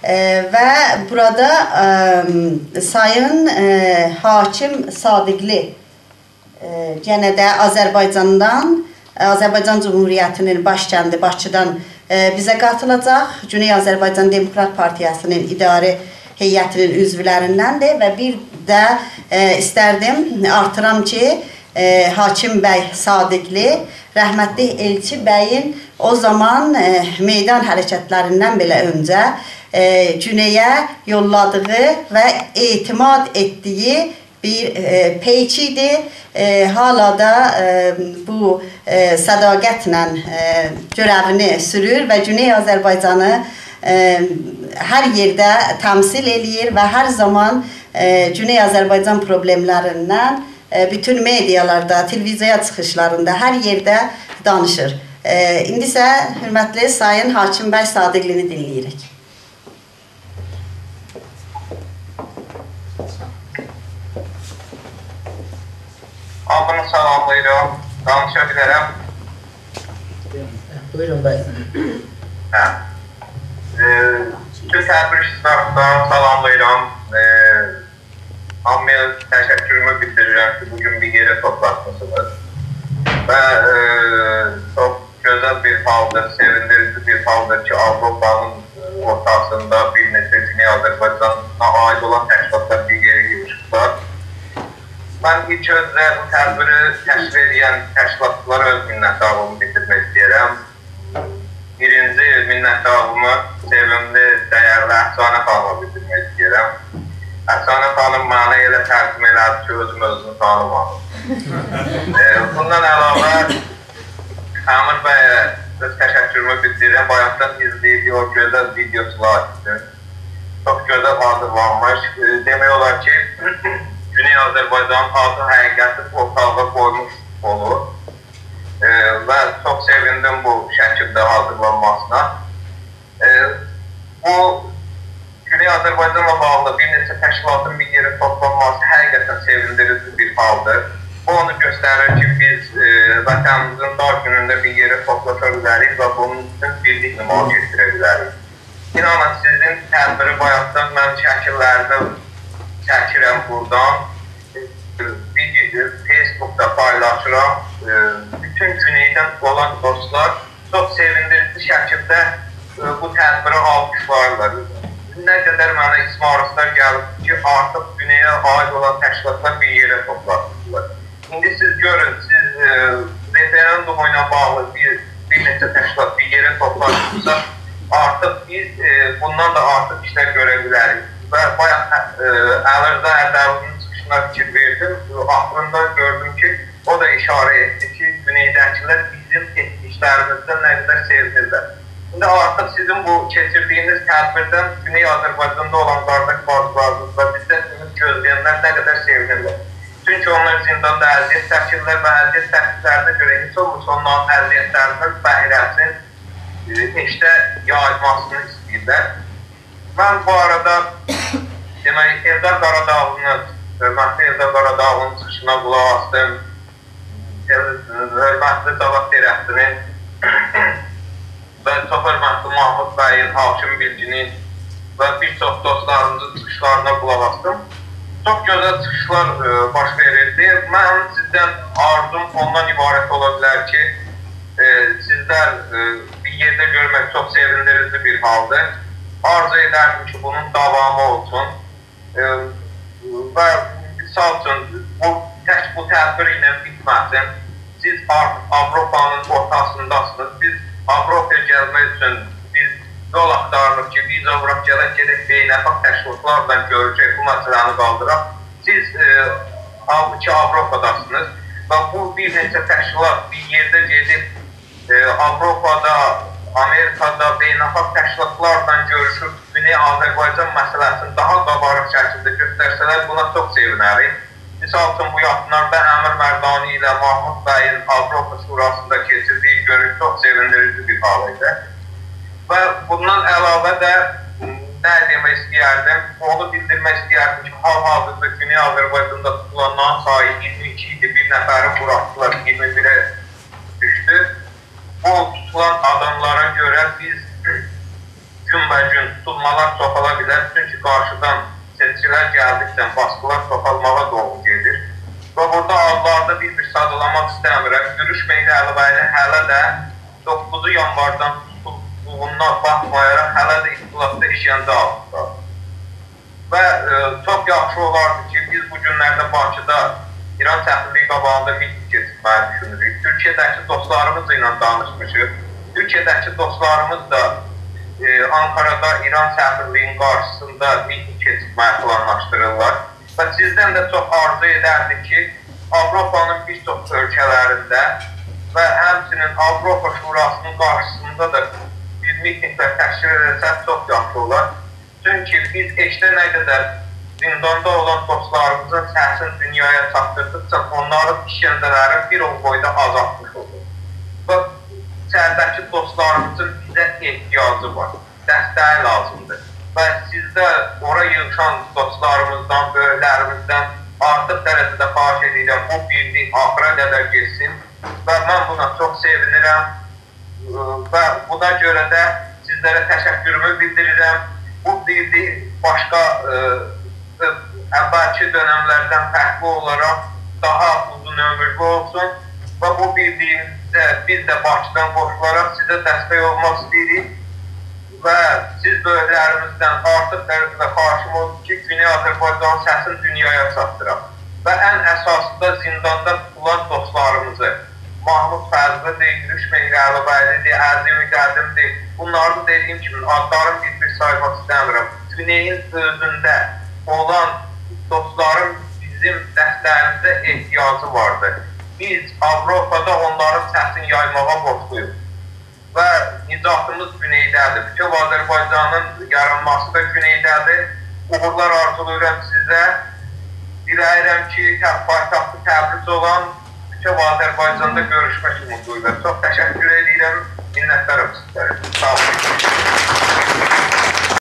Və burada Sayın Hakim Sadiqli yenə də Azərbaycan Cumhuriyyətinin başkəndi Bakıdan bizə qatılacaq. Güney Azərbaycan Demokrat Partiyasının idarə heyətinin üzvlərindəndir və bir də istərdim artıram ki, Hakim bəy Sadiqli, rəhmətli Elçi bəyin o zaman meydan hərəkətlərindən belə öncə Güneyə yolladığı və etimad etdiyi bir peyçidir. Hala da bu sədaqətlə görəvini sürür və Güney Azərbaycanı hər yerdə təmsil eləyir və hər zaman Güney Azərbaycan problemlərindən bütün medialarda, televiziyaya çıxışlarında, hər yerdə danışır. İndi isə hörmətli Sayın Hakim bəy Sadiqlini dinləyirik. Hamını salamlayıram, danışa bilərəm. Buyurun bəy. Bütün tədbir iştirakçılarını salamlayıram. Hamıya təşəkkürümü bildirirəm ki, bugün bir yerə toplatmışsınız. Və çox gözəl bir haldır, sevindirici bir haldır ki, Avropanın ortasında bir neçə Güney Azərbaycan'a aid olan təşkilatlar bir yerə yığışıblar. Mən ilk özlə bu tədbiri təşkil edən təşkilatçılara öz minnətdarlığımı bildirmək istəyirəm. Birinci minnətdarlığımı sevimli, dəyərli Əfsanə xanıma bildirmək istəyirəm. Əfsanə xanım mənə elə tərcümə elədi ki, özünü tanımadım. Bundan əlavə Əmir bəyə öz təşəkkürümü bildirirəm. Bayaqdan izləyib o gözəl videosular üçün. Çox gözəl hazırlanmış. Demək olar ki, Güney Azərbaycanın adlı həqiqəti ortalığa qoymuş olur və çox sevindim bu şəkildə hazırlanmasına. Bu Güney Azərbaycanla bağlı bir neçə təşkilatın bir yerə toplanması həqiqətən sevindirici bir haldır. Bu onu göstərir ki, biz vətənimizin dar günündə bir yerə toplaşa bilərik və bunun üçün birlik nümayiş etdirə bilərik. İnanın, sizin tədbiri bayaqdan mən şəkillərini çəkirəm buradan, Facebookda paylaşıram. Bütün Güneydən olan dostlar çox sevindirici şəkildə bu tədbiri almışlarlar. Nə qədər mənə ismarışlar gəlib ki, artıq Güneyə aid olan təşkilatlar bir yerə toplaşmışlar. İndi siz görün, siz referendum ilə bağlı bir neçə təşkilat bir yerə toplaşmışsa, artıq biz bundan da artıq işlər görə bilərik. Və bayaq Əmirza Ərdəvinin çıxışına fikir verdim. Axırında gördüm ki, o da işarə etdi ki, Güneydəkilər bizim etdiklərimizdən nə qədər sevinirlər. İndi artıq sizin bu keçirdiyiniz tədbirdən Güney Azərbaycanda olan qardaş bacılarınız və bizdən gözləyənlər nə qədər sevinirlər. Çünki onlar zindanda əziyyət çəkirlər və əziyyət çəkdiklərinə görə heç olmasa onların əziyyətlərinin bəhrəsinin işdə yayılmasını istəyirlər. Mən bu arada Eldar Qaradağlı'nın, hörmətli Eldar Qaradağlı'nın çıxışına qulaq astım. Hörmətli Cavad Dirəxtinin və çox hörmətli Mahmud bəyin, Hakim Bilginin və bir çox dostlarımızın çıxışlarına qulaq astım. Çox gözəl çıxışlar baş verildi. Mən sizdən arzum ondan ibarət ola bilər ki, sizlər bir yerdə görmək çox sevindirici bir haldır. Arzu edərdim ki, bunun davamı olsun və misal üçün bu tədbir ilə bitməsin. Siz artıq Avropanın ortasındasınız. Biz Avropaya gəlmək üçün biz yol axtarırıq ki, biz Avropaya gedək beynəlxalq təşkilatlarla görəcək bu məsələni qaldıraq. Siz halbuki Avropadasınız və bu bir neçə təşkilat bir yerdə gedib Avropada, Amerikada beynəlxalq təşkilatlarla görüşüb Güney Azərbaycan məsələsini daha qabarıq şəkildə göstərsələr buna çox sevinərik. Misal üçün bu yaxınlarda Əmir Mərdani ilə Mahmud bəyin Avropa Şurasında keçirdiyi görüş çox sevindirici bir hal idi. Və bundan əlavə də nə demək istəyərdim? Onu bildirmək istəyərdim ki, hal-hazırda Güney Azərbaycanda tutulanların sayı 22 idi, bir nəfəri buraxdılar, 21-ə düşdü. Bu tutulan adamlara görə biz günbəcün tutulmalar çoxala bilər. Çünki qarşıdan seçicilər gəldikdən baskılar çoxalmağa doğru gedir. Və burada adlarda bir sadalamaq istəmirəm. Gürüş Mehdi Əlibəyli hələ də 9 yanvardan tutulduğundan baxmayaraq hələ də iqtisadda işgəncə altında. Və çox yaxşı olardı ki, biz bu günlərdə Bakıda İran təhlili qabağında miting keçirməyi düşünürük. Türkiyədəki dostlarımızla ilə danışmışıq. Türkiyədəki dostlarımız da Ankara'da İran təhlilinin qarşısında miting keçirməyi planlaşdırırlar. Və sizdən də çox arzu edərdik ki, Avropanın bir çox ölkələrində və həmçinin Avropa Şurasının qarşısında da bir mitinglər təşkil edilsə çox yaxşı olar. Çünki biz eşdə nə qədər zindanda olan dostlarımızın səsini dünyaya çatdırdıqca onların işgəncələri bir o boyda azaltmış olur. Və içəridəki dostlarımızın bizə ehtiyacı var, dəstəyi lazımdır. Və sizdə ora yığışan dostlarımızdan, böyüklərimizdən artıq dərəcədə xahiş edirəm, bu birlik axıra qədər geçsin və mən buna çox sevinirəm və buna görə də sizlərə təşəkkürümü bildirirəm. Bu birlik başqa əvvəlki dönəmlərdən fərqli olaraq daha uzun ömürlü olsun və bu birliyimizdə biz də Bakıdan qoşularaq sizə dəstək olmaq istəyirik və siz böyüklərimizdən artıq dərəcədə xahişim oldu ki, Güney Azərbaycanın səsini dünyaya çatdıraq və ən əsası da zindanda tutulan dostlarımızı Mahmud Fəzlidir, Gürüş Mehdi Əlibəylidir, Əzimi Qədimdir, bunları da dediyim kimi adlarım bir saymaq istəmirəm. Güneyin özündə olan dostların bizim dəstəyimizə ehtiyacı vardır. Biz Avropada onların səsini yaymağa borçluyuz və nicatımız Güneydədir. Bütün Azərbaycanın yaranması da Güneydədir. Uğurlar arzulayıram sizə. Diləyirəm ki, paytaxtı Təbriz olan bütün Azərbaycanda görüşmək umuduyla. Çox təşəkkür edirəm.